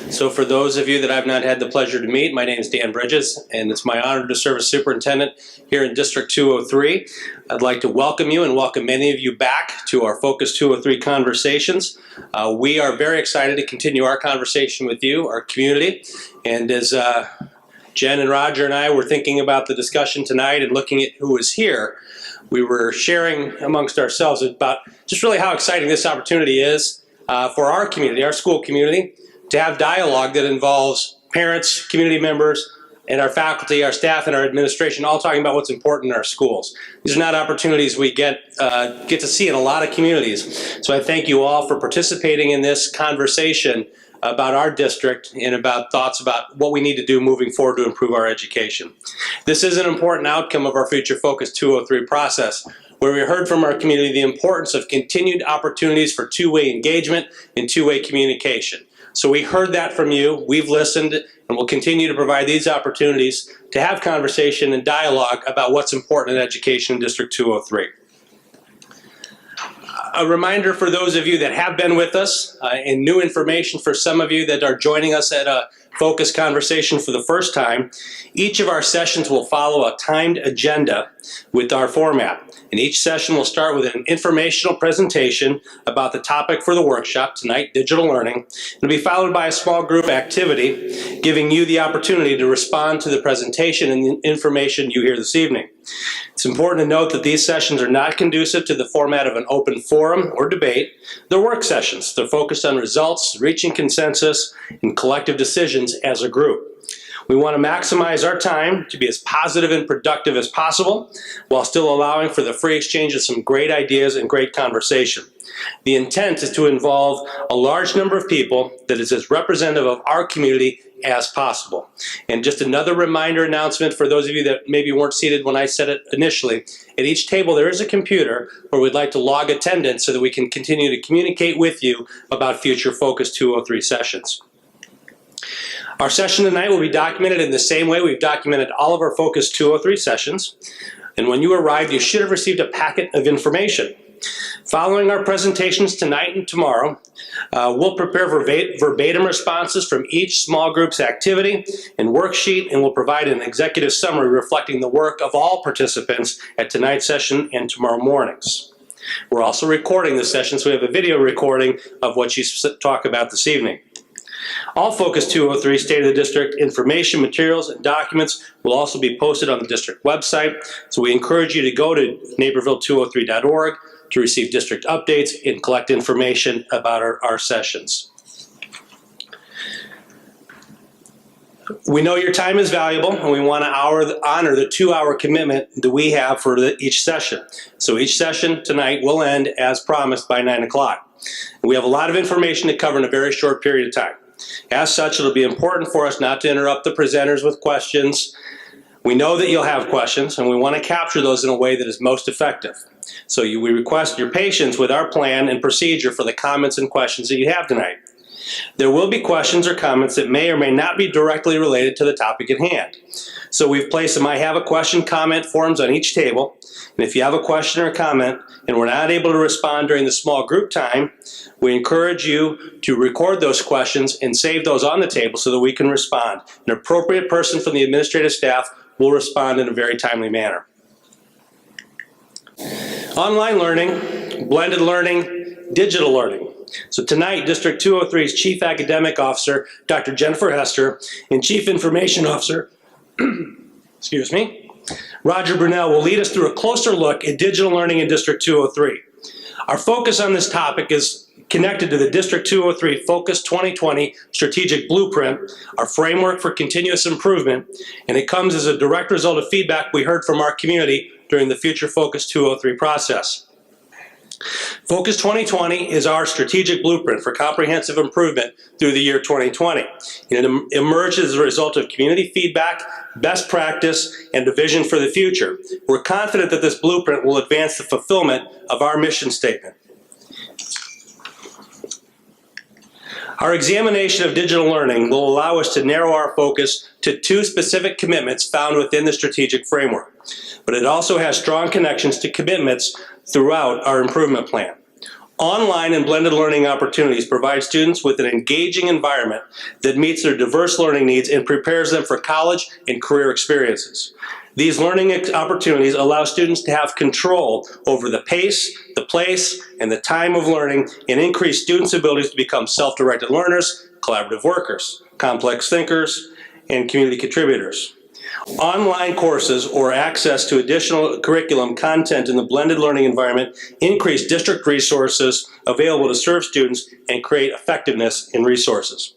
So for those of you that I've not had the pleasure to meet, my name is Dan Bridges, and it's my honor to serve as superintendent here in District 203. I'd like to welcome you and welcome many of you back to our Focus 203 conversations. We are very excited to continue our conversation with you, our community, and as Jen and Roger and I were thinking about the discussion tonight and looking at who is here, we were sharing amongst ourselves about just really how exciting this opportunity is for our community, our school community, to have dialogue that involves parents, community members, and our faculty, our staff, and our administration all talking about what's important in our schools. These are not opportunities we get to see in a lot of communities. So I thank you all for participating in this conversation about our district and about thoughts about what we need to do moving forward to improve our education. This is an important outcome of our Future Focus 203 process, where we heard from our community the importance of continued opportunities for two-way engagement and two-way communication. So we heard that from you, we've listened, and we'll continue to provide these opportunities to have conversation and dialogue about what's important in education in District 203. A reminder for those of you that have been with us, and new information for some of you that are joining us at a focus conversation for the first time, each of our sessions will follow a timed agenda with our format. And each session will start with an informational presentation about the topic for the workshop, tonight, digital learning. It'll be followed by a small group activity, giving you the opportunity to respond to the presentation and the information you hear this evening. It's important to note that these sessions are not conducive to the format of an open forum or debate. They're work sessions. They're focused on results, reaching consensus, and collective decisions as a group. We want to maximize our time to be as positive and productive as possible while still allowing for the free exchange of some great ideas and great conversation. The intent is to involve a large number of people that is as representative of our community as possible. And just another reminder announcement for those of you that maybe weren't seated when I said it initially, at each table there is a computer where we'd like to log attendance so that we can continue to communicate with you about future Focus 203 sessions. Our session tonight will be documented in the same way we've documented all of our Focus 203 sessions. And when you arrived, you should have received a packet of information. Following our presentations tonight and tomorrow, we'll prepare verbatim responses from each small group's activity and worksheet, and we'll provide an executive summary reflecting the work of all participants at tonight's session and tomorrow mornings. We're also recording this session, so we have a video recording of what you talk about this evening. All Focus 203 State of the District information, materials, and documents will also be posted on the district website, so we encourage you to go to naperville203.org to receive district updates and collect information about our sessions. We know your time is valuable, and we want to honor the 2-hour commitment that we have for each session. So each session tonight will end as promised by 9 o'clock. We have a lot of information to cover in a very short period of time. As such, it'll be important for us not to interrupt the presenters with questions. We know that you'll have questions, and we want to capture those in a way that is most effective. So we request your patience with our plan and procedure for the comments and questions that you have tonight. There will be questions or comments that may or may not be directly related to the topic at hand. So we've placed some I have a question comment forms on each table. And if you have a question or a comment and we're not able to respond during the small group time, we encourage you to record those questions and save those on the table so that we can respond. An appropriate person from the administrative staff will respond in a very timely manner. Online learning, blended learning, digital learning. So tonight, District 203's Chief Academic Officer, Dr. Jennifer Hester, and Chief Information Officer, excuse me, Roger Brunel will lead us through a closer look at digital learning in District 203. Our focus on this topic is connected to the District 203 Focus 2020 Strategic Blueprint, our framework for continuous improvement, and it comes as a direct result of feedback we heard from our community during the Future Focus 203 process. Focus 2020 is our strategic blueprint for comprehensive improvement through the year 2020. It emerged as a result of community feedback, best practice, and a vision for the future. We're confident that this blueprint will advance the fulfillment of our mission statement. Our examination of digital learning will allow us to narrow our focus to 2 specific commitments found within the strategic framework, but it also has strong connections to commitments throughout our improvement plan. Online and blended learning opportunities provide students with an engaging environment that meets their diverse learning needs and prepares them for college and career experiences. These learning opportunities allow students to have control over the pace, the place, and the time of learning, and increase students' abilities to become self-directed learners, collaborative workers, complex thinkers, and community contributors. Online courses or access to additional curriculum content in the blended learning environment increase district resources available to serve students and create effectiveness in resources.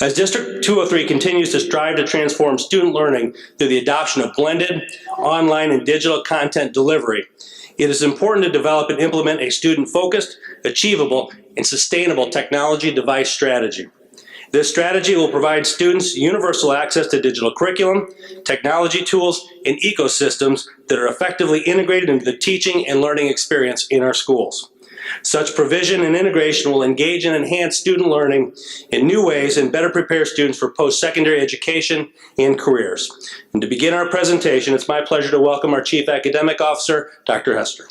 As District 203 continues to strive to transform student learning through the adoption of blended, online, and digital content delivery, it is important to develop and implement a student-focused, achievable, and sustainable technology device strategy. This strategy will provide students universal access to digital curriculum, technology tools, and ecosystems that are effectively integrated into the teaching and learning experience in our schools. Such provision and integration will engage and enhance student learning in new ways and better prepare students for post-secondary education and careers. And to begin our presentation, it's my pleasure to welcome our Chief Academic Officer, Dr. Hester.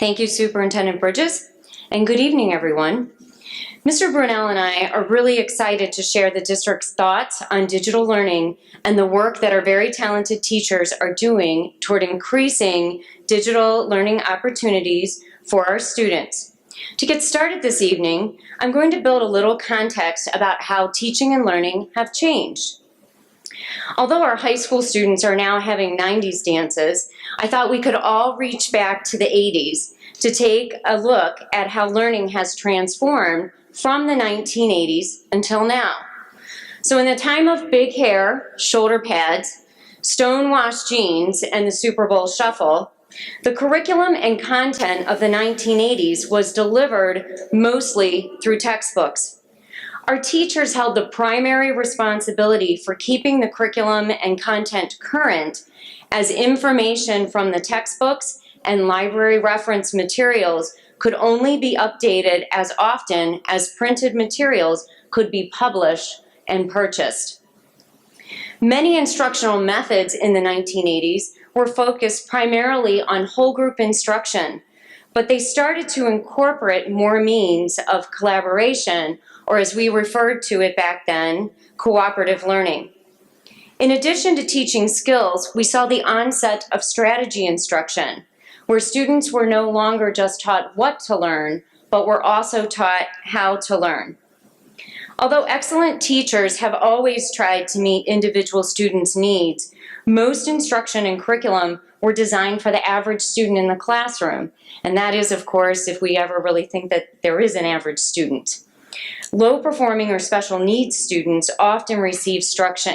Thank you, Superintendent Bridges, and good evening, everyone. Mr. Brunel and I are really excited to share the district's thoughts on digital learning and the work that our very talented teachers are doing toward increasing digital learning opportunities for our students. To get started this evening, I'm going to build a little context about how teaching and learning have changed. Although our high school students are now having 90s dances, I thought we could all reach back to the 80s to take a look at how learning has transformed from the 1980s until now. So in the time of big hair, shoulder pads, stonewashed jeans, and the Super Bowl shuffle, the curriculum and content of the 1980s was delivered mostly through textbooks. Our teachers held the primary responsibility for keeping the curriculum and content current, as information from the textbooks and library reference materials could only be updated as often as printed materials could be published and purchased. Many instructional methods in the 1980s were focused primarily on whole group instruction, but they started to incorporate more means of collaboration, or as we referred to it back then, cooperative learning. In addition to teaching skills, we saw the onset of strategy instruction, where students were no longer just taught what to learn, but were also taught how to learn. Although excellent teachers have always tried to meet individual students' needs, most instruction and curriculum were designed for the average student in the classroom. And that is, of course, if we ever really think that there is an average student. Low-performing or special needs students often receive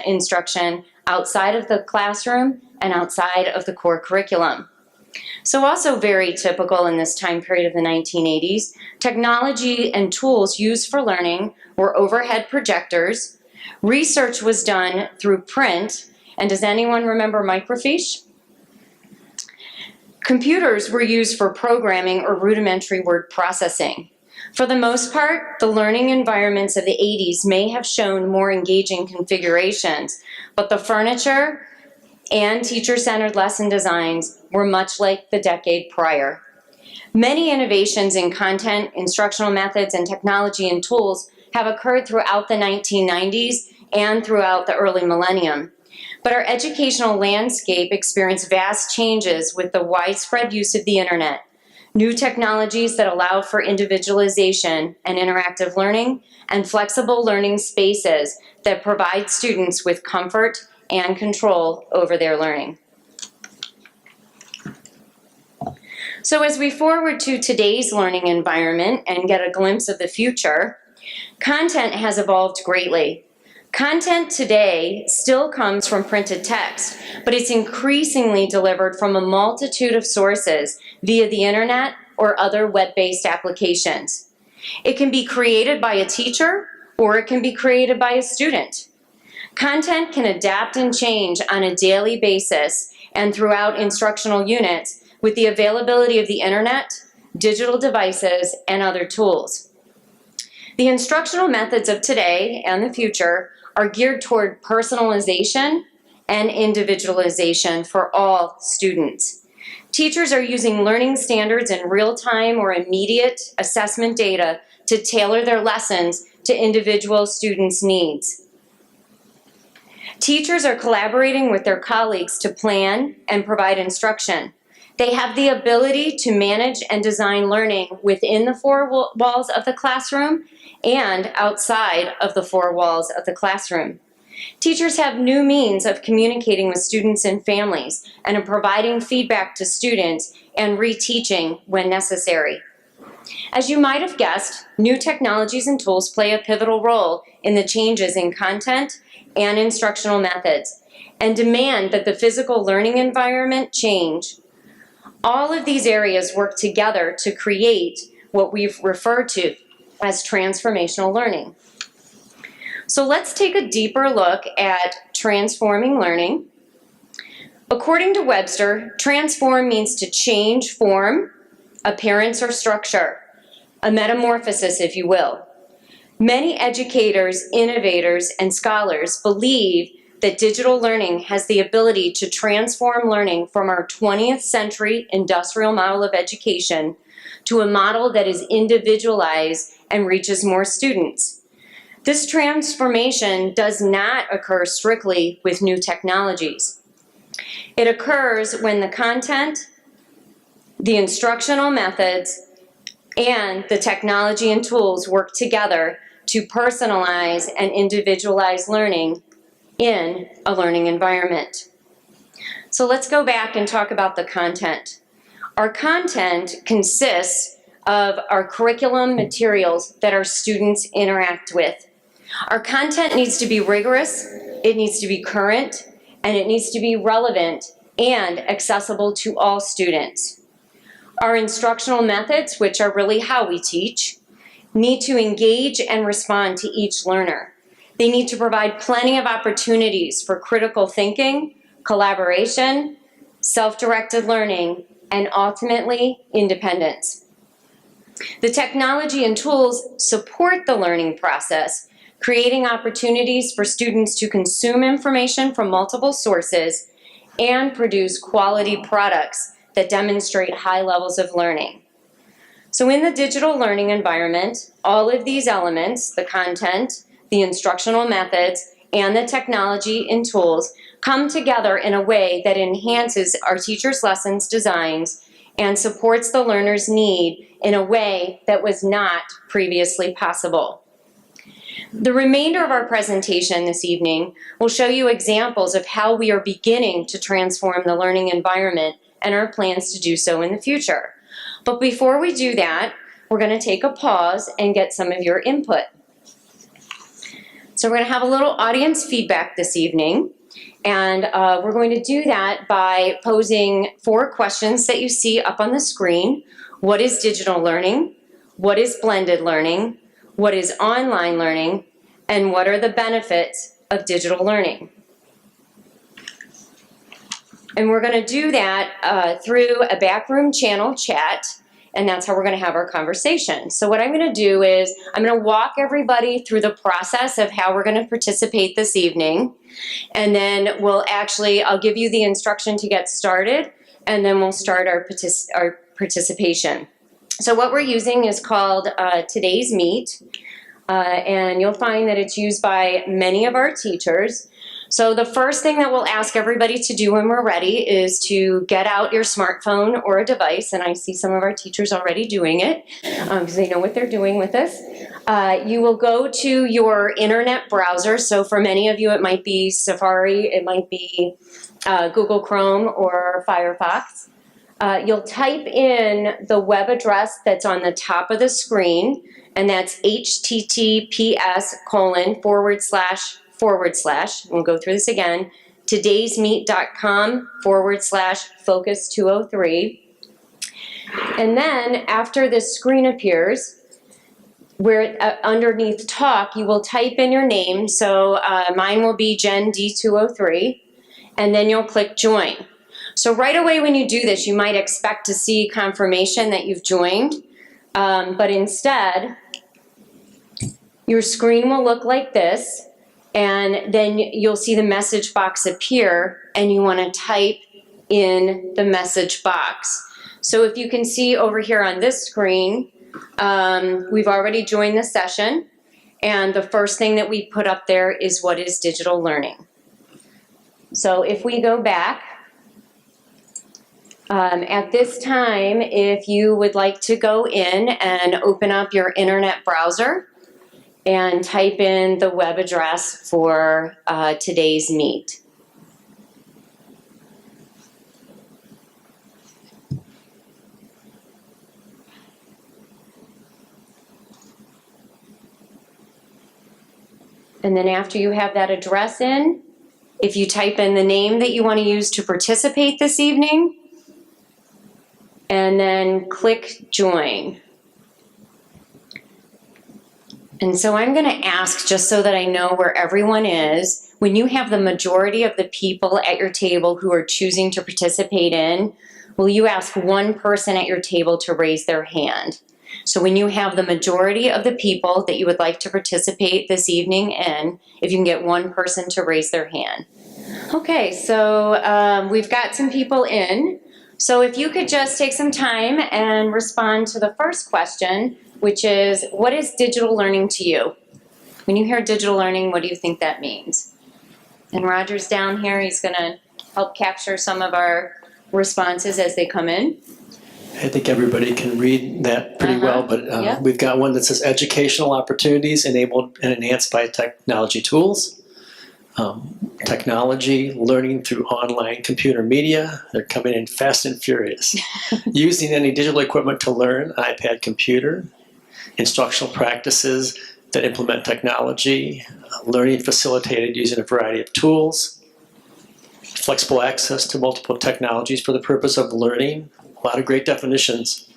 instruction outside of the classroom and outside of the core curriculum. So also very typical in this time period of the 1980s, technology and tools used for learning were overhead projectors. Research was done through print, and does anyone remember microfiche? Computers were used for programming or rudimentary word processing. For the most part, the learning environments of the 80s may have shown more engaging configurations, but the furniture and teacher-centered lesson designs were much like the decade prior. Many innovations in content, instructional methods, and technology and tools have occurred throughout the 1990s and throughout the early millennium. But our educational landscape experienced vast changes with the widespread use of the internet, new technologies that allow for individualization and interactive learning, and flexible learning spaces that provide students with comfort and control over their learning. So as we forward to today's learning environment and get a glimpse of the future, content has evolved greatly. Content today still comes from printed text, but it's increasingly delivered from a multitude of sources via the internet or other web-based applications. It can be created by a teacher or it can be created by a student. Content can adapt and change on a daily basis and throughout instructional units with the availability of the internet, digital devices, and other tools. The instructional methods of today and the future are geared toward personalization and individualization for all students. Teachers are using learning standards and real-time or immediate assessment data to tailor their lessons to individual students' needs. Teachers are collaborating with their colleagues to plan and provide instruction. They have the ability to manage and design learning within the four walls of the classroom and outside of the four walls of the classroom. Teachers have new means of communicating with students and families and of providing feedback to students and reteaching when necessary. As you might have guessed, new technologies and tools play a pivotal role in the changes in content and instructional methods and demand that the physical learning environment change. All of these areas work together to create what we've referred to as transformational learning. So let's take a deeper look at transforming learning. According to Webster, transform means to change form, appearance, or structure, a metamorphosis, if you will. Many educators, innovators, and scholars believe that digital learning has the ability to transform learning from our 20th century industrial model of education to a model that is individualized and reaches more students. This transformation does not occur strictly with new technologies. It occurs when the content, the instructional methods, and the technology and tools work together to personalize and individualize learning in a learning environment. So let's go back and talk about the content. Our content consists of our curriculum materials that our students interact with. Our content needs to be rigorous, it needs to be current, and it needs to be relevant and accessible to all students. Our instructional methods, which are really how we teach, need to engage and respond to each learner. They need to provide plenty of opportunities for critical thinking, collaboration, self-directed learning, and ultimately, independence. The technology and tools support the learning process, creating opportunities for students to consume information from multiple sources and produce quality products that demonstrate high levels of learning. So in the digital learning environment, all of these elements, the content, the instructional methods, and the technology and tools come together in a way that enhances our teachers' lessons designs and supports the learner's need in a way that was not previously possible. The remainder of our presentation this evening will show you examples of how we are beginning to transform the learning environment and our plans to do so in the future. But before we do that, we're going to take a pause and get some of your input. So we're going to have a little audience feedback this evening, and we're going to do that by posing 4 questions that you see up on the screen. What is digital learning? What is blended learning? What is online learning? And what are the benefits of digital learning? And we're going to do that through a backroom channel chat, and that's how we're going to have our conversation. So what I'm going to do is I'm going to walk everybody through the process of how we're going to participate this evening, and then I'll give you the instruction to get started, and then we'll start our participation. So what we're using is called Today's Meet, and you'll find that it's used by many of our teachers. So the first thing that we'll ask everybody to do when we're ready is to get out your smartphone or a device, and I see some of our teachers already doing it because they know what they're doing with this. You will go to your internet browser. So for many of you, it might be Safari, it might be Google Chrome or Firefox. You'll type in the web address that's on the top of the screen, and that's https:// we'll go through this again, todaysmeet.com/focus203. And then after this screen appears, where underneath talk, you will type in your name. So mine will be Jen D203, and then you'll click join. So right away when you do this, you might expect to see confirmation that you've joined, but instead, Your screen will look like this, and then you'll see the message box appear, and you want to type in the message box. So if you can see over here on this screen, we've already joined the session, and the first thing that we put up there is what is digital learning. So if we go back, at this time, if you would like to go in and open up your internet browser and type in the web address for today's meet. And then after you have that address in, if you type in the name that you want to use to participate this evening, and then click join. And so I'm going to ask, just so that I know where everyone is, when you have the majority of the people at your table who are choosing to participate in, will you ask one person at your table to raise their hand? So when you have the majority of the people that you would like to participate this evening in, if you can get one person to raise their hand. Okay, so we've got some people in. So if you could just take some time and respond to the first question, which is, what is digital learning to you? When you hear digital learning, what do you think that means? And Roger's down here. He's going to help capture some of our responses as they come in. I think everybody can read that pretty well, but Yeah. we've got one that says educational opportunities enabled and enhanced by technology tools. Technology, learning through online computer media. They're coming in fast and furious. Using any digital equipment to learn, iPad, computer. Instructional practices that implement technology. Learning facilitated using a variety of tools. Flexible access to multiple technologies for the purpose of learning. A lot of great definitions.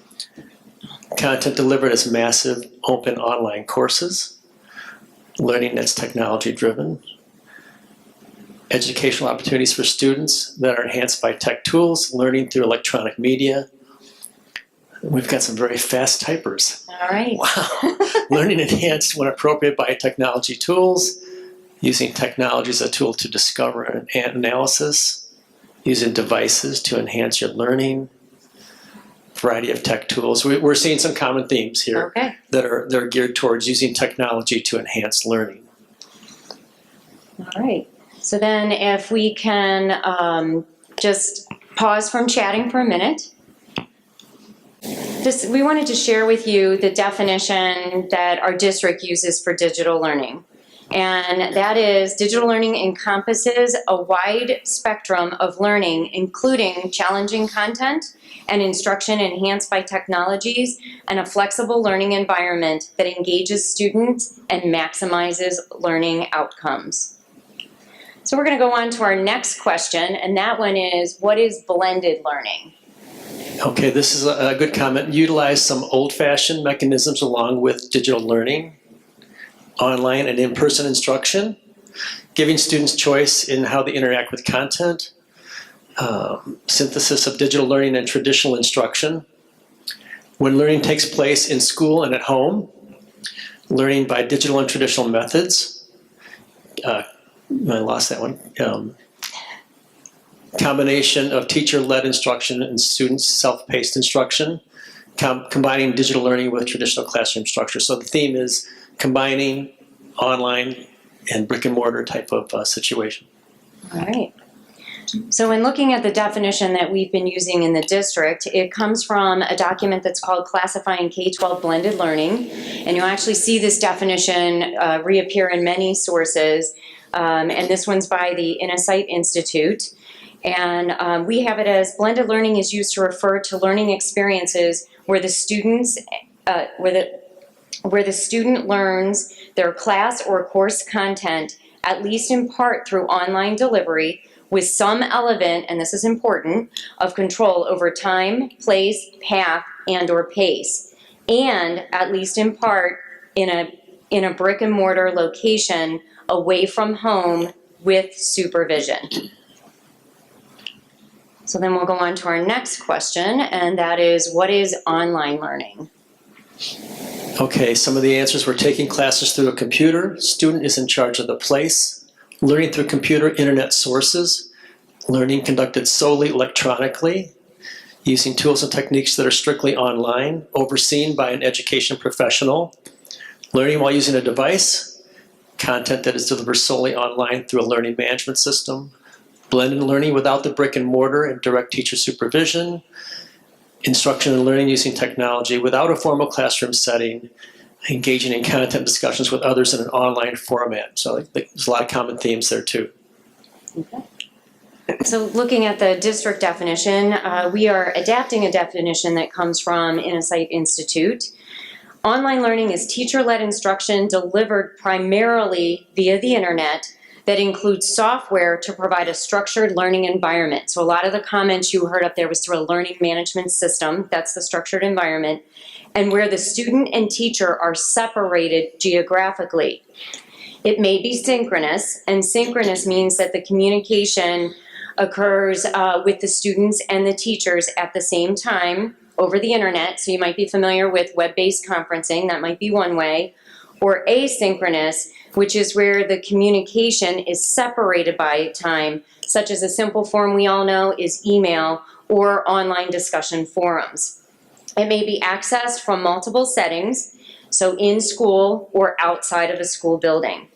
Content delivered as massive open online courses. Learning that's technology driven. Educational opportunities for students that are enhanced by tech tools, learning through electronic media. We've got some very fast typers. All right. Wow. Learning enhanced when appropriate by technology tools, using technology as a tool to discover and analysis, using devices to enhance your learning, variety of tech tools. We're seeing some common themes here Okay. that are geared towards using technology to enhance learning. All right. So then if we can just pause from chatting for a minute. We wanted to share with you the definition that our district uses for digital learning. And that is, digital learning encompasses a wide spectrum of learning, including challenging content and instruction enhanced by technologies, and a flexible learning environment that engages students and maximizes learning outcomes. So we're going to go on to our next question, and that one is, what is blended learning? Okay, this is a good comment. Utilize some old-fashioned mechanisms along with digital learning, online and in-person instruction, giving students choice in how they interact with content, synthesis of digital learning and traditional instruction. When learning takes place in school and at home, learning by digital and traditional methods. I lost that one. Combination of teacher-led instruction and students' self-paced instruction, combining digital learning with traditional classroom structure. So the theme is combining online and brick and mortar type of situation. All right. So in looking at the definition that we've been using in the district, it comes from a document that's called Classifying K-12 Blended Learning. And you'll actually see this definition reappear in many sources. And this one's by the Insight Institute. And we have it as blended learning is used to refer to learning experiences where the students, where the student learns their class or course content, at least in part through online delivery, with some element, and this is important, of control over time, place, path, and or pace, and at least in part in a brick and mortar location away from home with supervision. So then we'll go on to our next question, and that is, what is online learning? Okay, some of the answers were taking classes through a computer, student is in charge of the place, learning through computer internet sources, learning conducted solely electronically, using tools and techniques that are strictly online, overseen by an education professional, learning while using a device, content that is delivered solely online through a learning management system, blended learning without the brick and mortar and direct teacher supervision, instruction and learning using technology without a formal classroom setting, engaging in content discussions with others in an online format. So there's a lot of common themes there too. Okay. So looking at the district definition, we are adapting a definition that comes from Insight Institute. Online learning is teacher-led instruction delivered primarily via the internet that includes software to provide a structured learning environment. So a lot of the comments you heard up there was through a learning management system. That's the structured environment. And where the student and teacher are separated geographically. It may be synchronous, and synchronous means that the communication occurs with the students and the teachers at the same time over the internet. So you might be familiar with web-based conferencing, that might be one way. Or asynchronous, which is where the communication is separated by time, such as a simple form we all know is email or online discussion forums. It may be accessed from multiple settings, so in school or outside of a school building.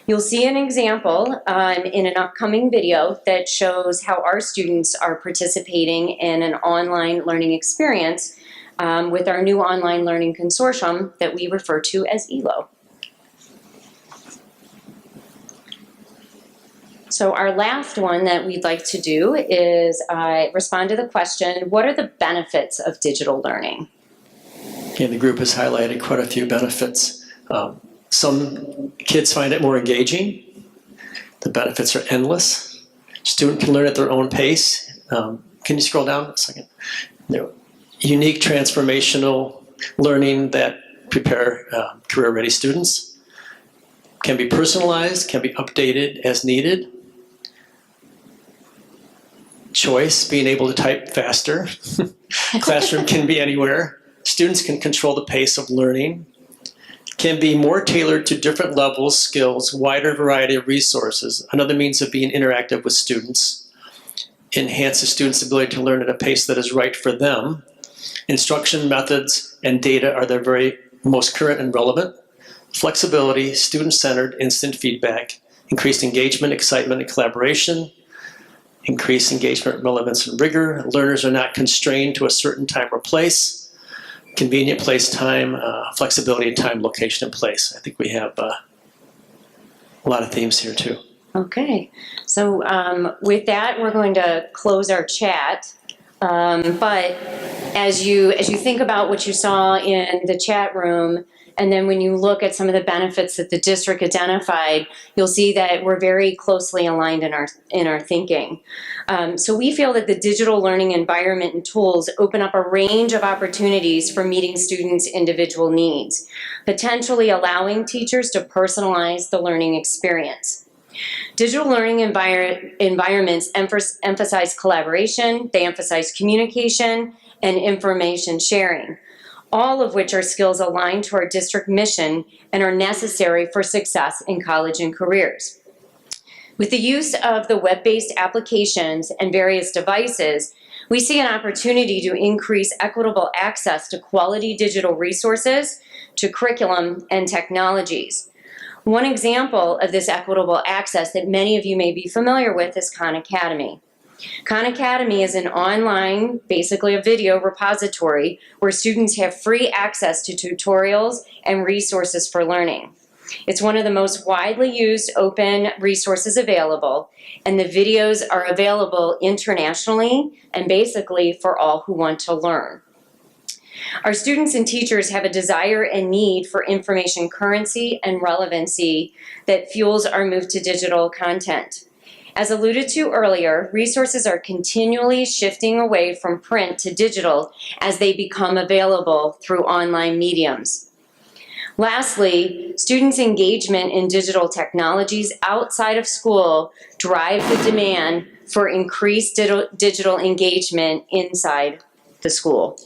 You'll see an example in an upcoming video that shows how our students are participating in an online learning experience with our new online learning consortium that we refer to as ELO. So our last one that we'd like to do is respond to the question, what are the benefits of digital learning? Okay, the group has highlighted quite a few benefits. Some kids find it more engaging. The benefits are endless. Student can learn at their own pace. Can you scroll down a second? Unique transformational learning that prepare career-ready students. Can be personalized, can be updated as needed. Choice, being able to type faster. Classroom can be anywhere. Students can control the pace of learning. Can be more tailored to different levels, skills, wider variety of resources. Another means of being interactive with students. Enhances students' ability to learn at a pace that is right for them. Instruction methods and data are their very most current and relevant. Flexibility, student-centered, instant feedback, increased engagement, excitement, and collaboration, increased engagement, relevance, and rigor. Learners are not constrained to a certain time or place. Convenient place, time, flexibility, and time, location, and place. I think we have a lot of themes here too. Okay, so with that, we're going to close our chat. But as you think about what you saw in the chat room, and then when you look at some of the benefits that the district identified, you'll see that we're very closely aligned in our thinking. So we feel that the digital learning environment and tools open up a range of opportunities for meeting students' individual needs, potentially allowing teachers to personalize the learning experience. Digital learning environments emphasize collaboration, they emphasize communication, and information sharing, all of which are skills aligned to our district mission and are necessary for success in college and careers. With the use of the web-based applications and various devices, we see an opportunity to increase equitable access to quality digital resources, to curriculum and technologies. One example of this equitable access that many of you may be familiar with is Khanacademy. Khanacademy is an online, basically a video repository where students have free access to tutorials and resources for learning. It's one of the most widely used open resources available, and the videos are available internationally and basically for all who want to learn. Our students and teachers have a desire and need for information currency and relevancy that fuels our move to digital content. As alluded to earlier, resources are continually shifting away from print to digital as they become available through online mediums. Lastly, students' engagement in digital technologies outside of school drive the demand for increased digital engagement inside the school.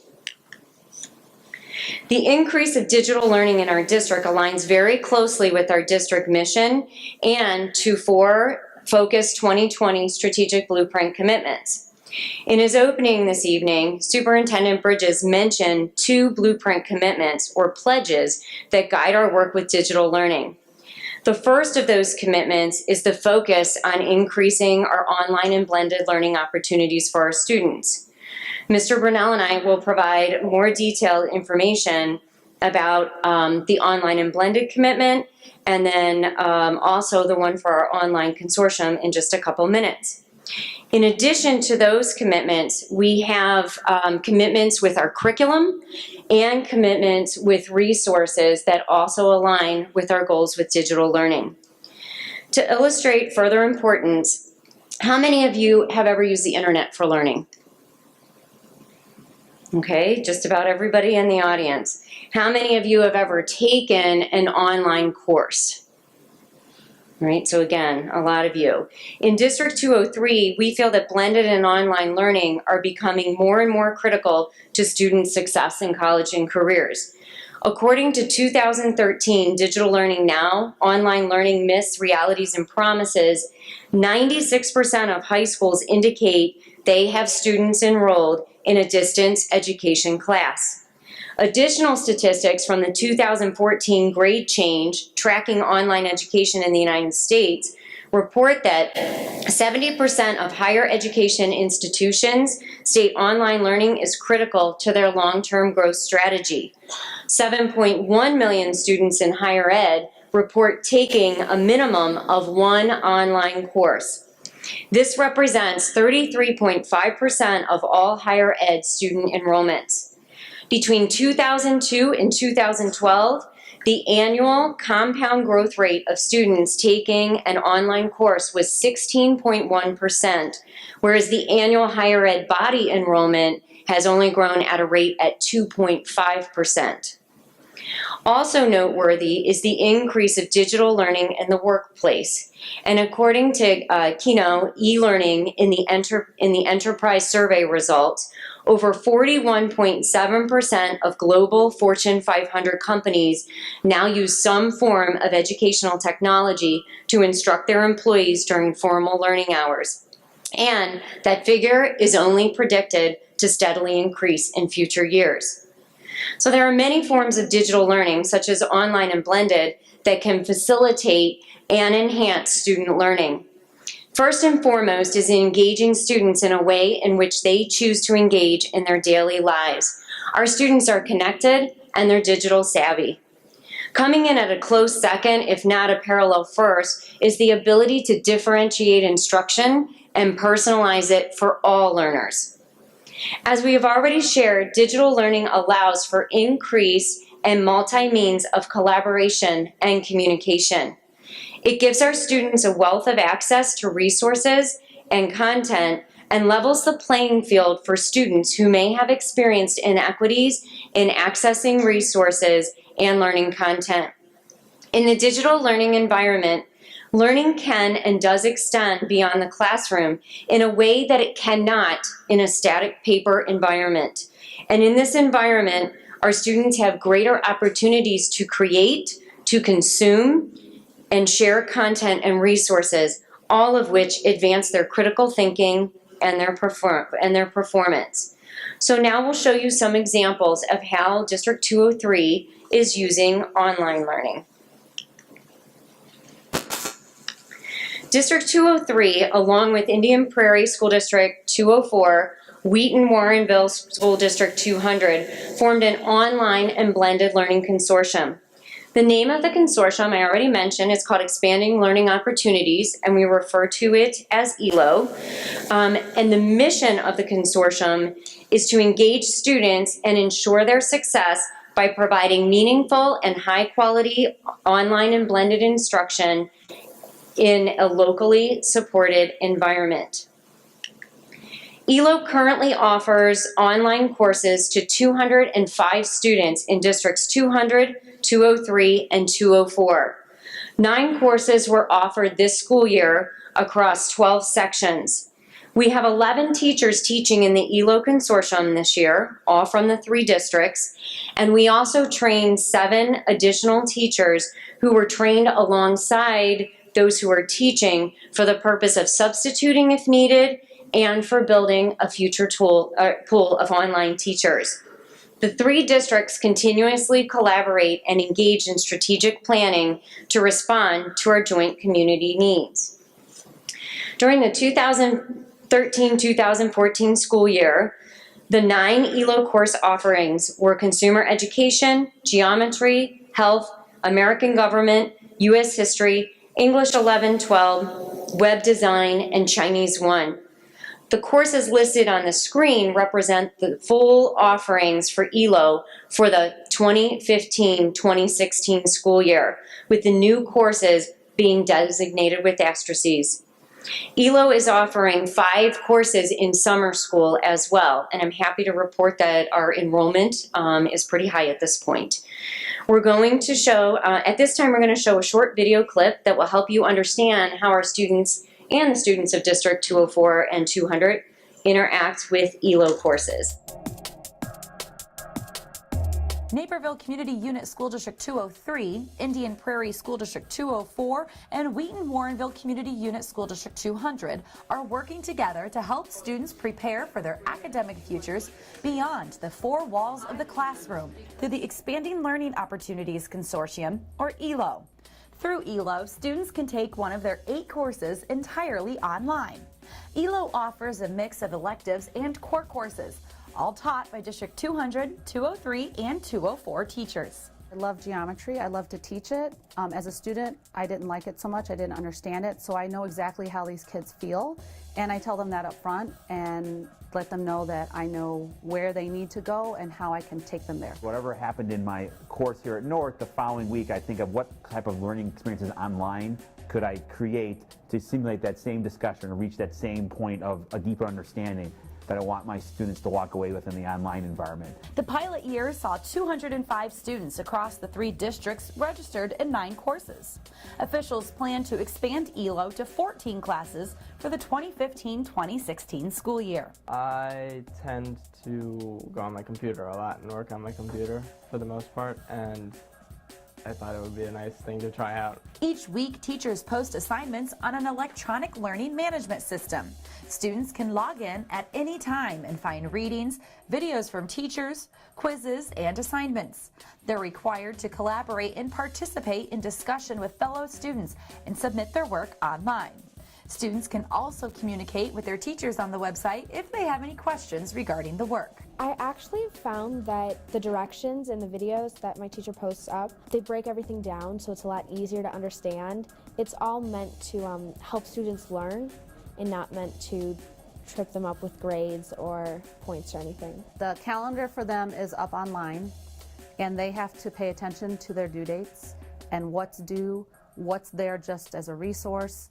The increase of digital learning in our district aligns very closely with our district mission and to 4 Focus 2020 strategic blueprint commitments. In his opening this evening, Superintendent Bridges mentioned 2 blueprint commitments or pledges that guide our work with digital learning. The first of those commitments is the focus on increasing our online and blended learning opportunities for our students. Mr. Brunel and I will provide more detailed information about the online and blended commitment, and then also the one for our online consortium in just a couple minutes. In addition to those commitments, we have commitments with our curriculum and commitments with resources that also align with our goals with digital learning. To illustrate further importance, how many of you have ever used the internet for learning? Okay, just about everybody in the audience. How many of you have ever taken an online course? Right, so again, a lot of you. In District 203, we feel that blended and online learning are becoming more and more critical to student success in college and careers. According to 2013 Digital Learning Now, Online Learning Myths, Realities, and Promises, 96% of high schools indicate they have students enrolled in a distance education class. Additional statistics from the 2014 grade change tracking online education in the United States report that 70% of higher education institutions state online learning is critical to their long-term growth strategy. 7.1 million students in higher ed report taking a minimum of 1 online course. This represents 33.5% of all higher ed student enrollments. Between 2002 and 2012, the annual compound growth rate of students taking an online course was 16.1%, whereas the annual higher ed body enrollment has only grown at a rate at 2.5%. Also noteworthy is the increase of digital learning in the workplace. And according to Kino e-learning in the enterprise survey results, over 41.7% of global Fortune 500 companies now use some form of educational technology to instruct their employees during formal learning hours. And that figure is only predicted to steadily increase in future years. So there are many forms of digital learning, such as online and blended, that can facilitate and enhance student learning. First and foremost is engaging students in a way in which they choose to engage in their daily lives. Our students are connected and they're digital savvy. Coming in at a close second, if not a parallel first, is the ability to differentiate instruction and personalize it for all learners. As we have already shared, digital learning allows for increase and multi-means of collaboration and communication. It gives our students a wealth of access to resources and content and levels the playing field for students who may have experienced inequities in accessing resources and learning content. In the digital learning environment, learning can and does extend beyond the classroom in a way that it cannot in a static paper environment. And in this environment, our students have greater opportunities to create, to consume, and share content and resources, all of which advance their critical thinking and their performance. So now we'll show you some examples of how District 203 is using online learning. District 203, along with Indian Prairie School District 204, Wheaton Warrenville School District 200, formed an online and blended learning consortium. The name of the consortium I already mentioned is called Expanding Learning Opportunities, and we refer to it as ELO. And the mission of the consortium is to engage students and ensure their success by providing meaningful and high-quality online and blended instruction in a locally supported environment. ELO currently offers online courses to 205 students in Districts 200, 203, and 204. 9 courses were offered this school year across 12 sections. We have 11 teachers teaching in the ELO consortium this year, all from the 3 districts, and we also trained 7 additional teachers who were trained alongside those who are teaching for the purpose of substituting if needed and for building a future pool of online teachers. The 3 districts continuously collaborate and engage in strategic planning to respond to our joint community needs. During the 2013-2014 school year, the 9 ELO course offerings were Consumer Education, Geometry, Health, American Government, U.S. History, English 11-12, Web Design, and Chinese 1. The courses listed on the screen represent the full offerings for ELO for the 2015-2016 school year, with the new courses being designated with asterisks. ELO is offering 5 courses in summer school as well, and I'm happy to report that our enrollment is pretty high at this point. We're going to show, at this time, we're going to show a short video clip that will help you understand how our students and the students of District 204 and 200 interact with ELO courses. Naperville Community Unit School District 203, Indian Prairie School District 204, and Wheaton-Warrenville Community Unit School District 200 are working together to help students prepare for their academic futures beyond the 4 walls of the classroom through the Expanding Learning Opportunities Consortium, or ELO. Through ELO, students can take one of their 8 courses entirely online. ELO offers a mix of electives and core courses, all taught by District 200, 203, and 204 teachers. I love geometry. I love to teach it. As a student, I didn't like it so much. I didn't understand it, so I know exactly how these kids feel, and I tell them that up front and let them know that I know where they need to go and how I can take them there. Whatever happened in my course here at North, the following week I think of what type of learning experiences online could I create to simulate that same discussion or reach that same point of a deeper understanding that I want my students to walk away with in the online environment. The pilot year saw 205 students across the 3 districts registered in 9 courses. Officials plan to expand ELO to 14 classes for the 2015-2016 school year. I tend to go on my computer a lot and work on my computer for the most part, and I thought it would be a nice thing to try out. Each week, teachers post assignments on an electronic learning management system. Students can log in at any time and find readings, videos from teachers, quizzes, and assignments. They're required to collaborate and participate in discussion with fellow students and submit their work online. Students can also communicate with their teachers on the website if they have any questions regarding the work. I actually found that the directions in the videos that my teacher posts up, they break everything down so it's a lot easier to understand. It's all meant to help students learn and not meant to trip them up with grades or points or anything. The calendar for them is up online, and they have to pay attention to their due dates and what's due, what's there just as a resource,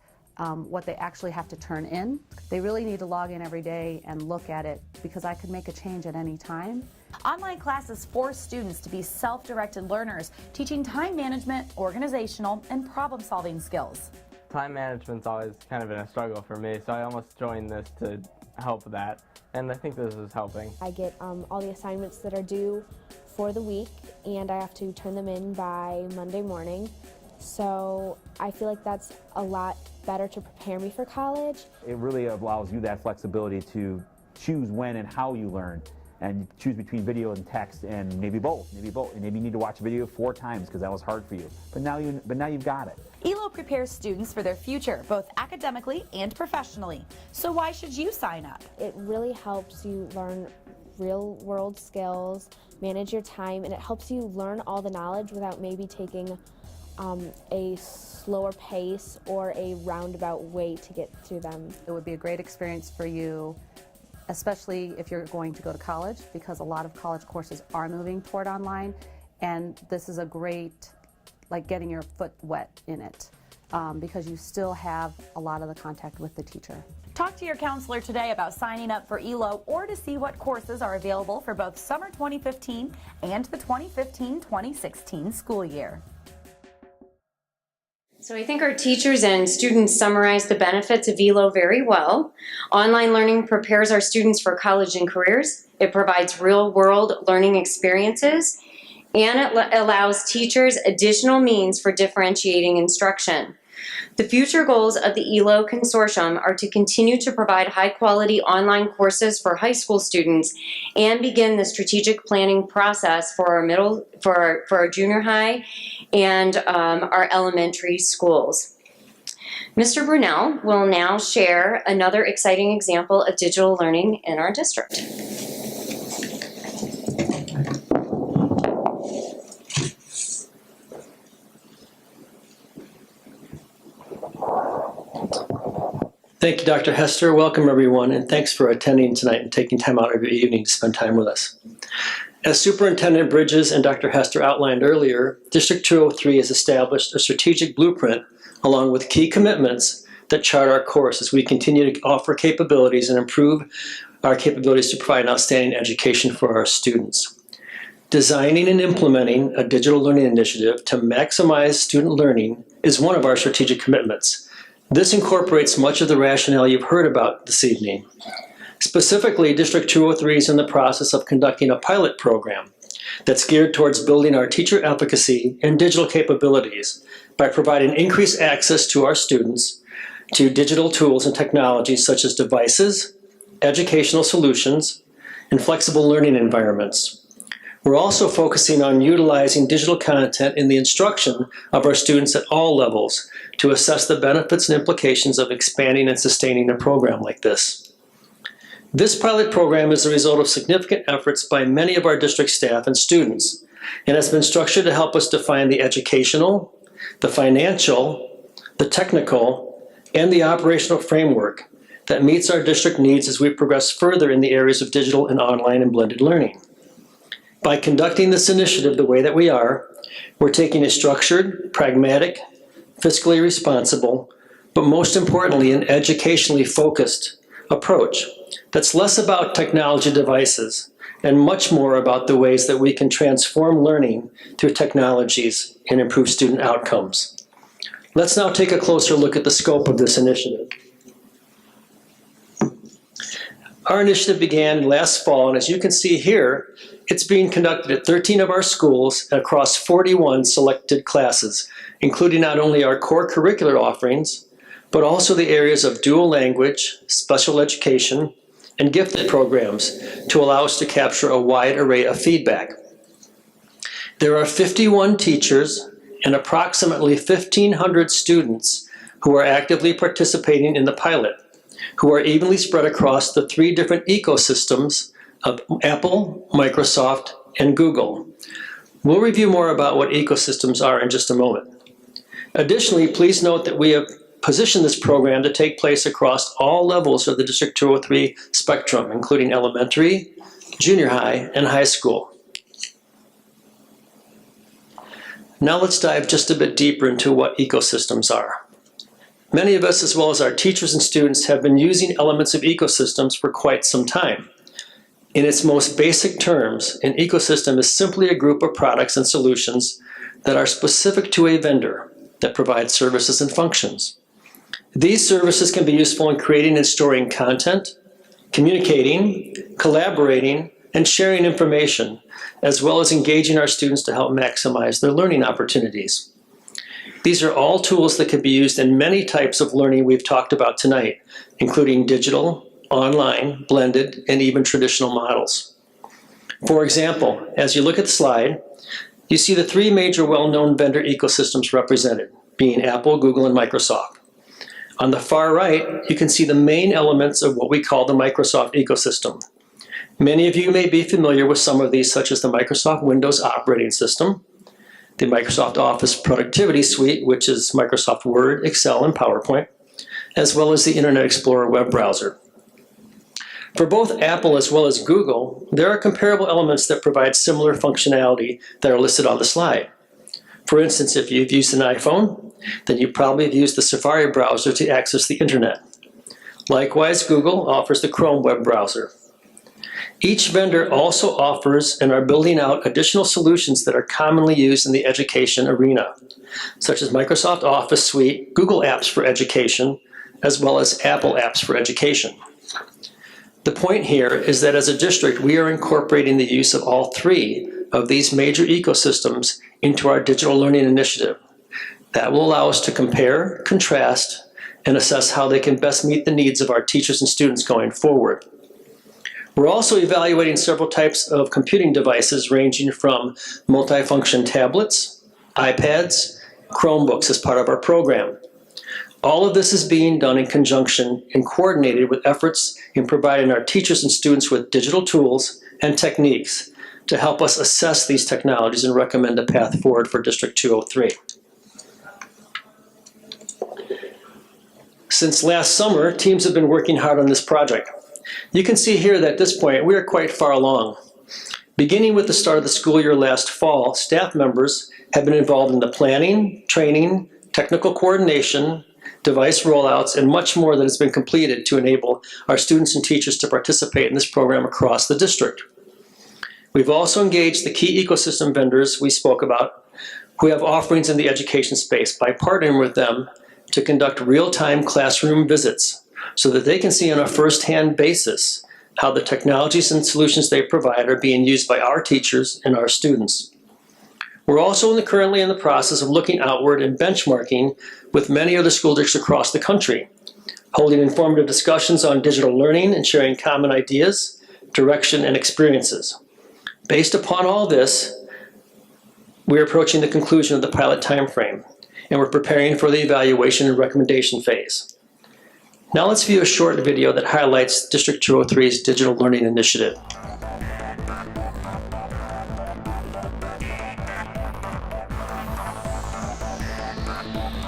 what they actually have to turn in. They really need to log in every day and look at it because I could make a change at any time. Online classes force students to be self-directed learners, teaching time management, organizational, and problem-solving skills. Time management's always kind of been a struggle for me, so I almost joined this to help that, and I think this is helping. I get all the assignments that are due for the week, and I have to turn them in by Monday morning. So I feel like that's a lot better to prepare me for college. It really allows you that flexibility to choose when and how you learn, and choose between video and text, and maybe both. And maybe you need to watch a video 4 times because that was hard for you. But now you've got it. ELO prepares students for their future, both academically and professionally. So why should you sign up? It really helps you learn real-world skills, manage your time, and it helps you learn all the knowledge without maybe taking a slower pace or a roundabout way to get through them. It would be a great experience for you, especially if you're going to go to college, because a lot of college courses are moving toward online, and this is a great, like, getting your foot wet in it, because you still have a lot of the contact with the teacher. Talk to your counselor today about signing up for ELO or to see what courses are available for both summer 2015 and the 2015-2016 school year. So I think our teachers and students summarized the benefits of ELO very well. Online learning prepares our students for college and careers. It provides real-world learning experiences, and it allows teachers additional means for differentiating instruction. The future goals of the ELO Consortium are to continue to provide high-quality online courses for high school students and begin the strategic planning process for our junior high and our elementary schools. Mr. Brunel will now share another exciting example of digital learning in our district. Thank you, Dr. Hester. Welcome, everyone, and thanks for attending tonight and taking time out of your evening to spend time with us. As Superintendent Bridges and Dr. Hester outlined earlier, District 203 has established a strategic blueprint along with key commitments that chart our course as we continue to offer capabilities and improve our capabilities to provide an outstanding education for our students. Designing and implementing a digital learning initiative to maximize student learning is one of our strategic commitments. This incorporates much of the rationale you've heard about this evening. Specifically, District 203 is in the process of conducting a pilot program that's geared towards building our teacher advocacy and digital capabilities by providing increased access to our students to digital tools and technologies such as devices, educational solutions, and flexible learning environments. We're also focusing on utilizing digital content in the instruction of our students at all levels to assess the benefits and implications of expanding and sustaining a program like this. This pilot program is the result of significant efforts by many of our district staff and students, and has been structured to help us define the educational, the financial, the technical, and the operational framework that meets our district needs as we progress further in the areas of digital and online and blended learning. By conducting this initiative the way that we are, we're taking a structured, pragmatic, fiscally responsible, but most importantly, an educationally focused approach that's less about technology devices and much more about the ways that we can transform learning through technologies and improve student outcomes. Let's now take a closer look at the scope of this initiative. Our initiative began last fall, and as you can see here, it's being conducted at 13 of our schools and across 41 selected classes, including not only our core curricular offerings, but also the areas of dual language, special education, and gifted programs to allow us to capture a wide array of feedback. There are 51 teachers and approximately 1,500 students who are actively participating in the pilot, who are evenly spread across the 3 different ecosystems of Apple, Microsoft, and Google. We'll review more about what ecosystems are in just a moment. Additionally, please note that we have positioned this program to take place across all levels of the District 203 spectrum, including elementary, junior high, and high school. Now let's dive just a bit deeper into what ecosystems are. Many of us, as well as our teachers and students, have been using elements of ecosystems for quite some time. In its most basic terms, an ecosystem is simply a group of products and solutions that are specific to a vendor that provides services and functions. These services can be useful in creating and storing content, communicating, collaborating, and sharing information, as well as engaging our students to help maximize their learning opportunities. These are all tools that can be used in many types of learning we've talked about tonight, including digital, online, blended, and even traditional models. For example, as you look at the slide, you see the 3 major well-known vendor ecosystems represented, being Apple, Google, and Microsoft. On the far right, you can see the main elements of what we call the Microsoft ecosystem. Many of you may be familiar with some of these, such as the Microsoft Windows operating system, the Microsoft Office Productivity Suite, which is Microsoft Word, Excel, and PowerPoint, as well as the Internet Explorer web browser. For both Apple as well as Google, there are comparable elements that provide similar functionality that are listed on the slide. For instance, if you've used an iPhone, then you probably have used the Safari browser to access the internet. Likewise, Google offers the Chrome web browser. Each vendor also offers and are building out additional solutions that are commonly used in the education arena, such as Microsoft Office Suite, Google Apps for Education, as well as Apple Apps for Education. The point here is that as a district, we are incorporating the use of all three of these major ecosystems into our digital learning initiative. That will allow us to compare, contrast, and assess how they can best meet the needs of our teachers and students going forward. We're also evaluating several types of computing devices ranging from multifunction tablets, iPads, Chromebooks as part of our program. All of this is being done in conjunction and coordinated with efforts in providing our teachers and students with digital tools and techniques to help us assess these technologies and recommend a path forward for District 203. Since last summer, teams have been working hard on this project. You can see here that at this point, we are quite far along. Beginning with the start of the school year last fall, staff members have been involved in the planning, training, technical coordination, device rollouts, and much more that has been completed to enable our students and teachers to participate in this program across the district. We've also engaged the key ecosystem vendors we spoke about who have offerings in the education space by partnering with them to conduct real-time classroom visits so that they can see on a first-hand basis how the technologies and solutions they provide are being used by our teachers and our students. We're also currently in the process of looking outward and benchmarking with many other school districts across the country, holding informative discussions on digital learning and sharing common ideas, direction, and experiences. Based upon all this, we're approaching the conclusion of the pilot timeframe, and we're preparing for the evaluation and recommendation phase. Now let's view a short video that highlights District 203's digital learning initiative.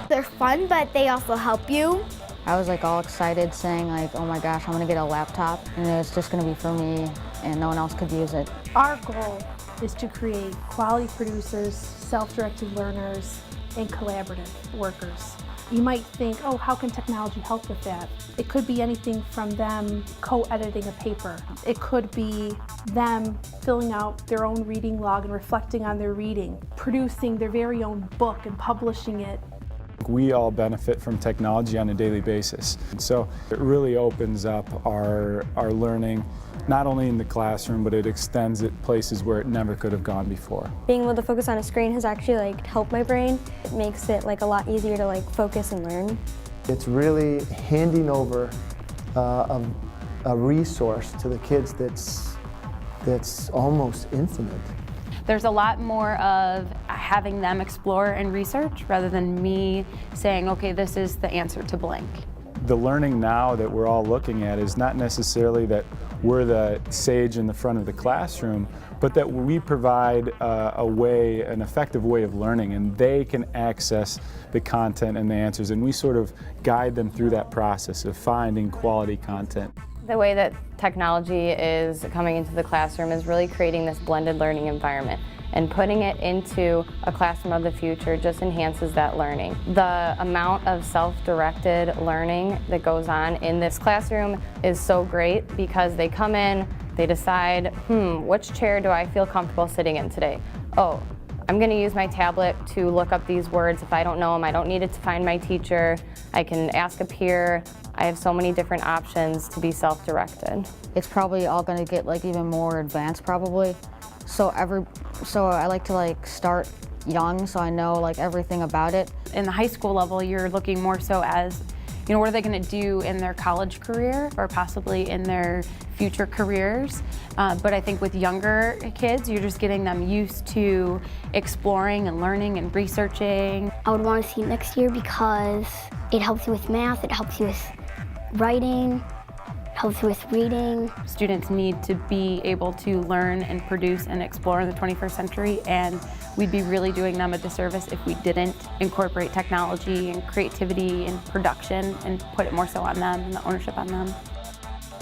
They're fun, but they also help you. I was like all excited saying like, oh my gosh, I'm gonna get a laptop and it's just gonna be for me and no one else could use it. Our goal is to create quality producers, self-directed learners, and collaborative workers. You might think, oh, how can technology help with that? It could be anything from them co-editing a paper. It could be them filling out their own reading log and reflecting on their reading, producing their very own book and publishing it. We all benefit from technology on a daily basis. So it really opens up our learning, not only in the classroom, but it extends it places where it never could have gone before. Being able to focus on a screen has actually helped my brain. It makes it a lot easier to focus and learn. It's really handing over a resource to the kids that's almost infinite. There's a lot more of having them explore and research rather than me saying, okay, this is the answer to blank. The learning now that we're all looking at is not necessarily that we're the sage in the front of the classroom, but that we provide an effective way of learning, and they can access the content and the answers, and we sort of guide them through that process of finding quality content. The way that technology is coming into the classroom is really creating this blended learning environment, and putting it into a classroom of the future just enhances that learning. The amount of self-directed learning that goes on in this classroom is so great because they come in, they decide, which chair do I feel comfortable sitting in today? Oh, I'm going to use my tablet to look up these words. If I don't know them, I don't need it to find my teacher. I can ask a peer. I have so many different options to be self-directed. It's probably all going to get even more advanced probably. So I like to start young so I know everything about it. In the high school level, you're looking more so as, what are they going to do in their college career or possibly in their future careers. But I think with younger kids, you're just getting them used to exploring and learning and researching. I would want to see it next year because it helps you with math, it helps you with writing, helps you with reading. Students need to be able to learn and produce and explore in the 21st century, and we'd be really doing them a disservice if we didn't incorporate technology and creativity and production and put it more so on them and the ownership on them.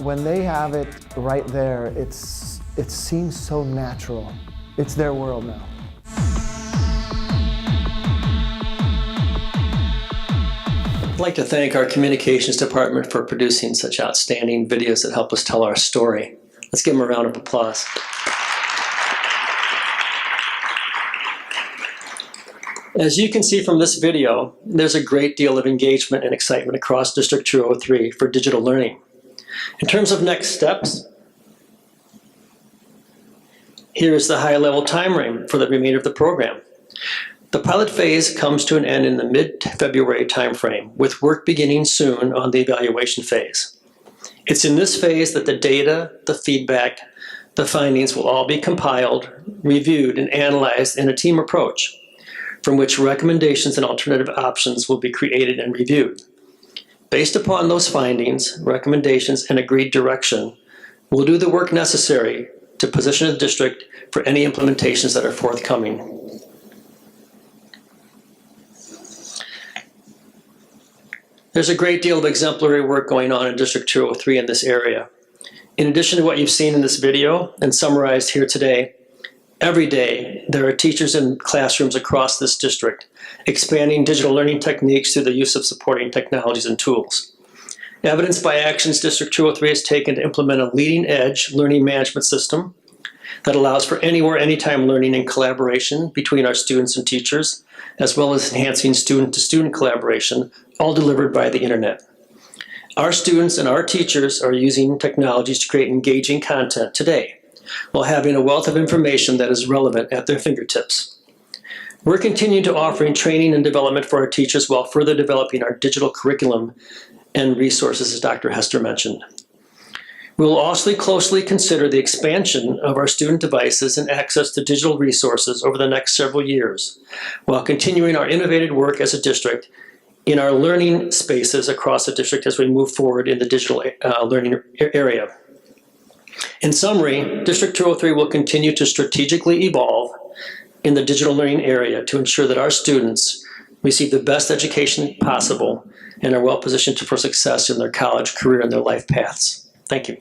When they have it right there, it seems so natural. It's their world now. I'd like to thank our communications department for producing such outstanding videos that help us tell our story, Let's give them a round of applause. As you can see from this video, there's a great deal of engagement and excitement across District 203 for digital learning. In terms of next steps, here is the high-level time frame for the remainder of the program. The pilot phase comes to an end in the mid-February timeframe, with work beginning soon on the evaluation phase. It's in this phase that the data, the feedback, the findings will all be compiled, reviewed, and analyzed in a team approach, from which recommendations and alternative options will be created and reviewed. Based upon those findings, recommendations, and agreed direction, we'll do the work necessary to position the district for any implementations that are forthcoming. There's a great deal of exemplary work going on in District 203 in this area. In addition to what you've seen in this video and summarized here today, every day, there are teachers in classrooms across this district expanding digital learning techniques through the use of supporting technologies and tools. Evidenced by actions District 203 has taken to implement a leading-edge learning management system that allows for anywhere, anytime learning and collaboration between our students and teachers, as well as enhancing student-to-student collaboration, all delivered by the internet. Our students and our teachers are using technologies to create engaging content today, while having a wealth of information that is relevant at their fingertips. We're continuing to offering training and development for our teachers while further developing our digital curriculum and resources, as Dr. Hester mentioned. We'll also closely consider the expansion of our student devices and access to digital resources over the next several years, while continuing our innovative work as a district in our learning spaces across the district as we move forward in the digital learning area. In summary, District 203 will continue to strategically evolve in the digital learning area to ensure that our students receive the best education possible and are well positioned for success in their college, career, and their life paths. Thank you.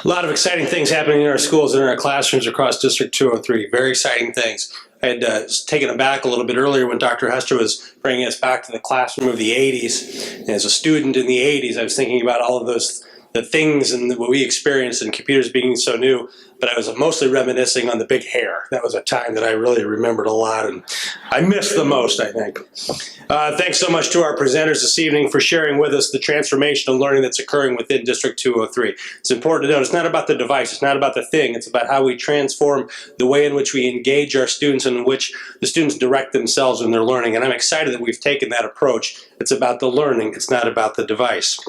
A lot of exciting things happening in our schools and in our classrooms across District 203. Very exciting things. I had taken aback a little bit earlier when Dr. Hester was bringing us back to the classroom of the 80s. And as a student in the 80s, I was thinking about all of the things and what we experienced and computers being so new, but I was mostly reminiscing on the big hair. That was a time that I really remembered a lot and I missed the most, I think. Thanks so much to our presenters this evening for sharing with us the transformational learning that's occurring within District 203. It's important to note it's not about the device, it's not about the thing, it's about how we transform the way in which we engage our students and in which the students direct themselves in their learning. And I'm excited that we've taken that approach. It's about the learning, it's not about the device.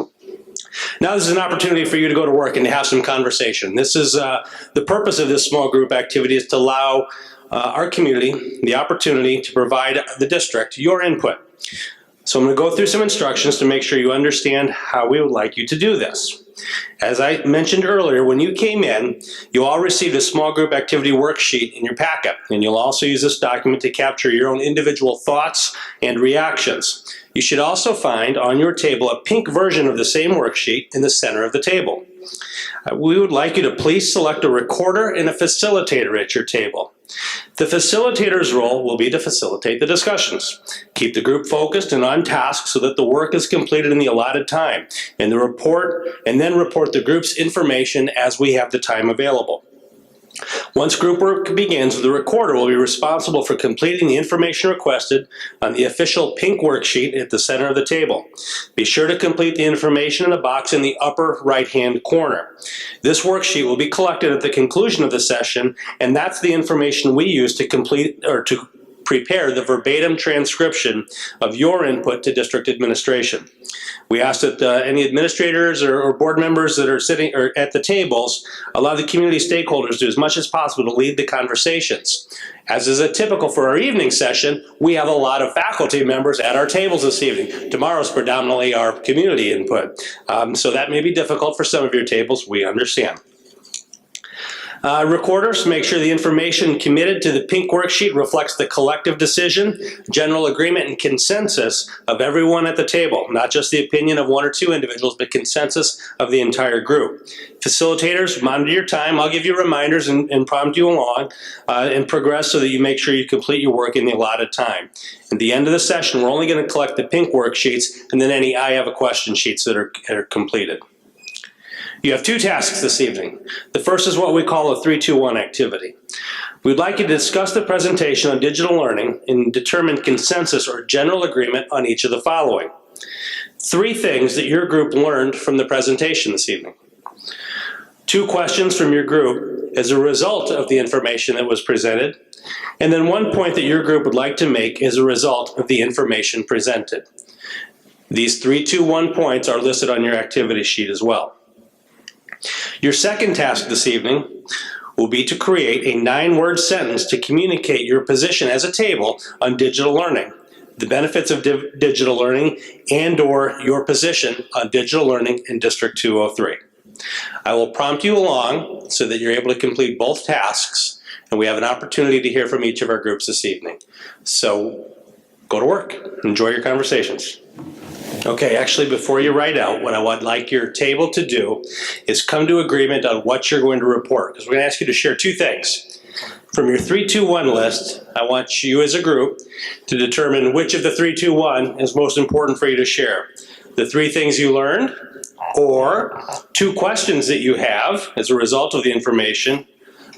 Now this is an opportunity for you to go to work and to have some conversation. This is the purpose of this small group activity is to allow our community the opportunity to provide the district your input. So I'm going to go through some instructions to make sure you understand how we would like you to do this. As I mentioned earlier, when you came in, you all received a small group activity worksheet in your packet, and you'll also use this document to capture your own individual thoughts and reactions. You should also find on your table a pink version of the same worksheet in the center of the table. We would like you to please select a recorder and a facilitator at your table. The facilitator's role will be to facilitate the discussions. Keep the group focused and on task so that the work is completed in the allotted time, and then report the group's information as we have the time available. Once group work begins, the recorder will be responsible for completing the information requested on the official pink worksheet at the center of the table. Be sure to complete the information in a box in the upper right-hand corner. This worksheet will be collected at the conclusion of the session, and that's the information we use to complete or to prepare the verbatim transcription of your input to district administration. We ask that any administrators or board members that are sitting or at the tables allow the community stakeholders to do as much as possible to lead the conversations. As is typical for our evening session, we have a lot of faculty members at our tables this evening. Tomorrow's predominantly our community input. So that may be difficult for some of your tables, we understand. Recorders, make sure the information committed to the pink worksheet reflects the collective decision, general agreement, and consensus of everyone at the table, not just the opinion of one or two individuals, but consensus of the entire group. Facilitators, monitor your time. I'll give you reminders and prompt you along and progress so that you make sure you complete your work in the allotted time. At the end of the session, we're only going to collect the pink worksheets and then any I have a question sheets that are completed. You have two tasks this evening. The first is what we call a 3-2-1 activity. We'd like you to discuss the presentation on digital learning and determine consensus or general agreement on each of the following. 3 things that your group learned from the presentation this evening. 2 questions from your group as a result of the information that was presented, and then 1 point that your group would like to make as a result of the information presented. These 3-2-1 points are listed on your activity sheet as well. Your second task this evening will be to create a 9-word sentence to communicate your position as a table on digital learning, the benefits of digital learning, and/or your position on digital learning in District 203. I will prompt you along so that you're able to complete both tasks, and we have an opportunity to hear from each of our groups this evening. So go to work. Enjoy your conversations. Okay, actually, before you write out, what I would like your table to do is come to agreement on what you're going to report, because we're going to ask you to share 2 things. From your 3-2-1 list, I want you as a group to determine which of the 3-2-1 is most important for you to share. The 3 things you learned, or 2 questions that you have as a result of the information,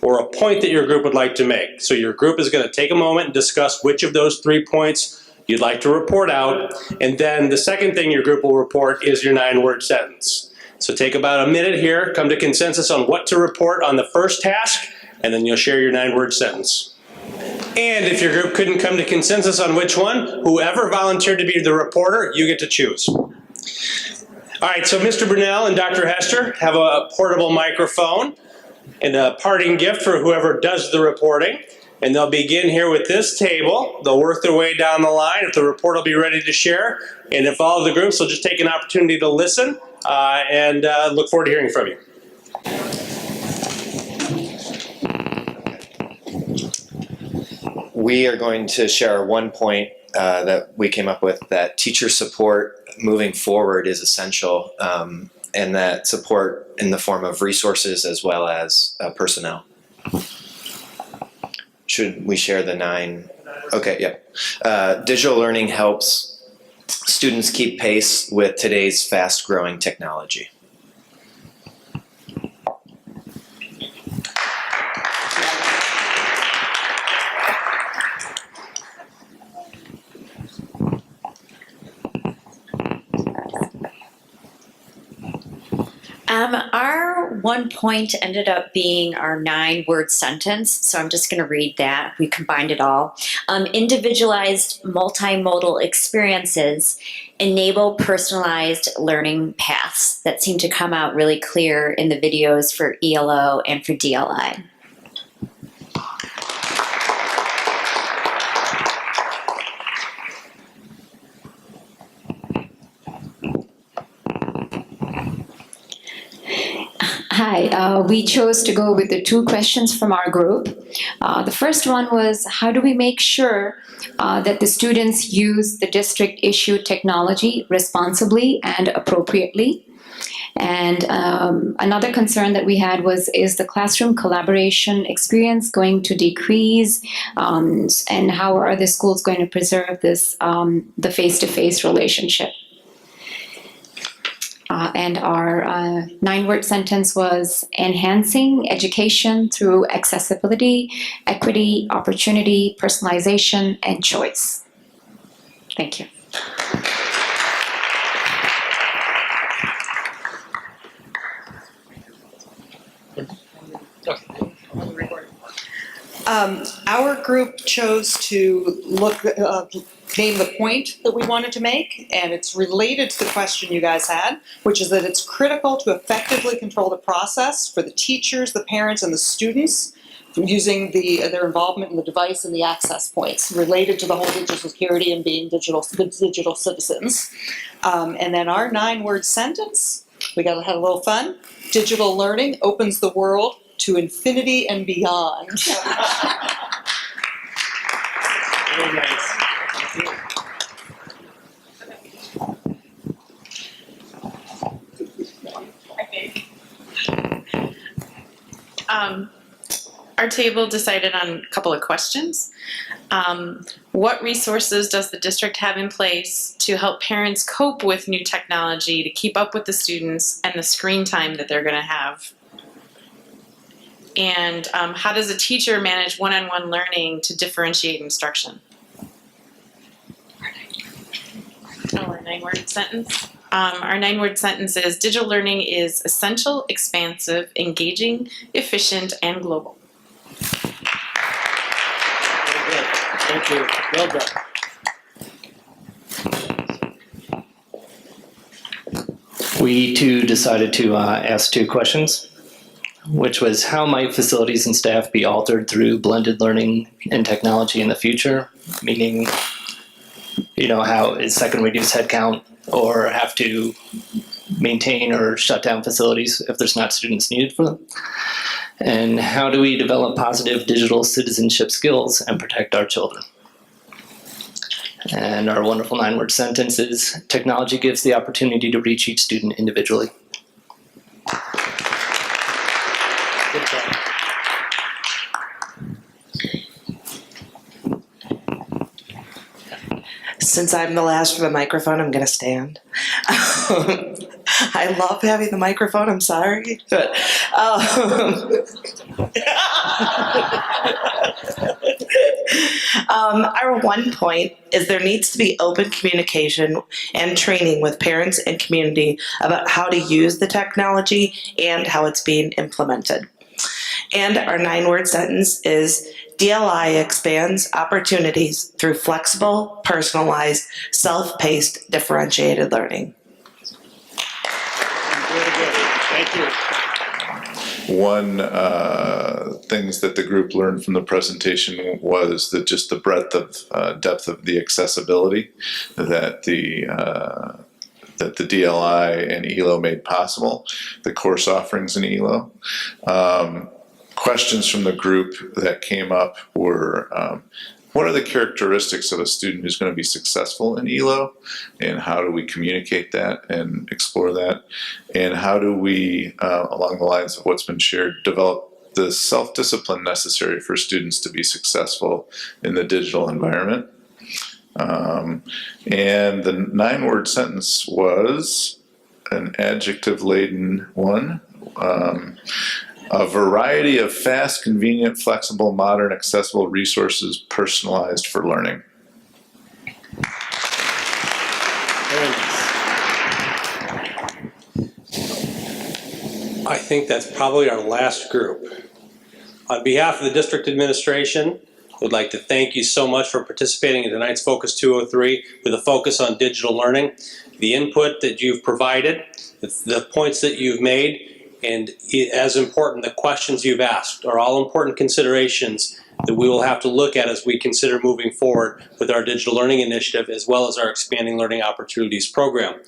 or a point that your group would like to make. So your group is going to take a moment and discuss which of those 3 points you'd like to report out, and then the second thing your group will report is your 9-word sentence. So take about a minute here, come to consensus on what to report on the first task, and then you'll share your 9-word sentence. And if your group couldn't come to consensus on which one, whoever volunteered to be the reporter, you get to choose. All right, so Mr. Brunel and Dr. Hester have a portable microphone and a parting gift for whoever does the reporting. And they'll begin here with this table. They'll work their way down the line. If the report will be ready to share, and if all of the groups will just take an opportunity to listen and look forward to hearing from you. We are going to share 1 point that we came up with, that teacher support moving forward is essential, and that support in the form of resources as well as personnel. Should we share the 9? Okay, yeah. Digital learning helps students keep pace with today's fast-growing technology. Our 1 point ended up being our 9-word sentence, so I'm just going to read that. We combined it all. Individualized multimodal experiences enable personalized learning paths. That seemed to come out really clear in the videos for ELO and for DLI. Hi, we chose to go with the 2 questions from our group. The first one was, how do we make sure that the students use the district-issued technology responsibly and appropriately? And another concern that we had was, is the classroom collaboration experience going to decrease? And how are the schools going to preserve this, the face-to-face relationship? And our 9-word sentence was enhancing education through accessibility, equity, opportunity, personalization, and choice. Thank you. Our group chose to name the point that we wanted to make, and it's related to the question you guys had, which is that it's critical to effectively control the process for the teachers, the parents, and the students using their involvement in the device and the access points related to the whole digital security and being digital citizens. And then our 9-word sentence, we got to have a little fun. Digital learning opens the world to infinity and beyond. Very nice. Thank you. Our table decided on a couple of questions. What resources does the district have in place to help parents cope with new technology to keep up with the students and the screen time that they're going to have? And how does a teacher manage one-on-one learning to differentiate instruction? Our 9-word sentence. Our 9-word sentence is, digital learning is essential, expansive, engaging, efficient, and global. Very good. Thank you. Well done. We too decided to ask 2 questions, which was how might facilities and staff be altered through blended learning and technology in the future? Meaning, how is second reduce headcount or have to maintain or shut down facilities if there's not students needed for them? And how do we develop positive digital citizenship skills and protect our children? And our wonderful 9-word sentence is, technology gives the opportunity to reach each student individually. Good job. Since I'm the last for the microphone, I'm going to stand. I love having the microphone, I'm sorry. But, our one point is there needs to be open communication and training with parents and community about how to use the technology and how it's being implemented. And our 9-word sentence is, DLI expands opportunities through flexible, personalized, self-paced, differentiated learning. Very good. Thank you. One things that the group learned from the presentation was that just the breadth of depth of the accessibility that the DLI and ELO made possible, the course offerings in ELO. Questions from the group that came up were, what are the characteristics of a student who's going to be successful in ELO, and how do we communicate that and explore that, and how do we, along the lines of what's been shared, develop the self-discipline necessary for students to be successful in the digital environment. And the 9-word sentence was an adjective-laden one. A variety of fast, convenient, flexible, modern, accessible resources personalized for learning. Very nice. I think that's probably our last group. On behalf of the district administration, I would like to thank you so much for participating in tonight's Focus 203 with a focus on digital learning. The input that you've provided, the points that you've made, and as important, the questions you've asked are all important considerations that we will have to look at as we consider moving forward with our digital learning initiative as well as our expanding learning opportunities program.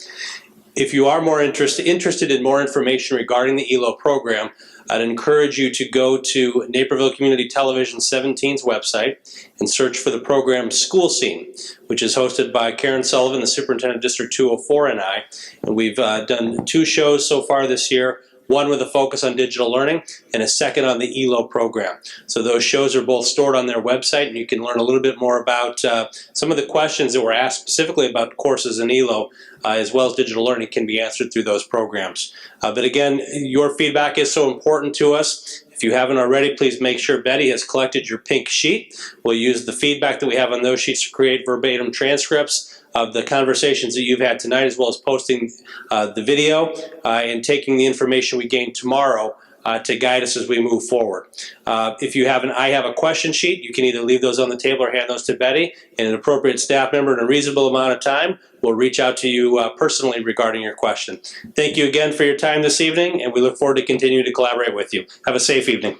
If you are more interested in more information regarding the ELO program, I'd encourage you to go to Naperville Community Television 17's website and search for the program School Scene, which is hosted by Karen Sullivan, the Superintendent of District 204, and I. And we've done 2 shows so far this year, one with a focus on digital learning and a second on the ELO program. So those shows are both stored on their website, and you can learn a little bit more about some of the questions that were asked specifically about courses in ELO as well as digital learning can be answered through those programs. But again, your feedback is so important to us. If you haven't already, please make sure Betty has collected your pink sheet. We'll use the feedback that we have on those sheets to create verbatim transcripts of the conversations that you've had tonight, as well as posting the video and taking the information we gain tomorrow to guide us as we move forward. If you have I have a question sheet, you can either leave those on the table or hand those to Betty, and an appropriate staff member in a reasonable amount of time will reach out to you personally regarding your question. Thank you again for your time this evening, and we look forward to continuing to collaborate with you. Have a safe evening.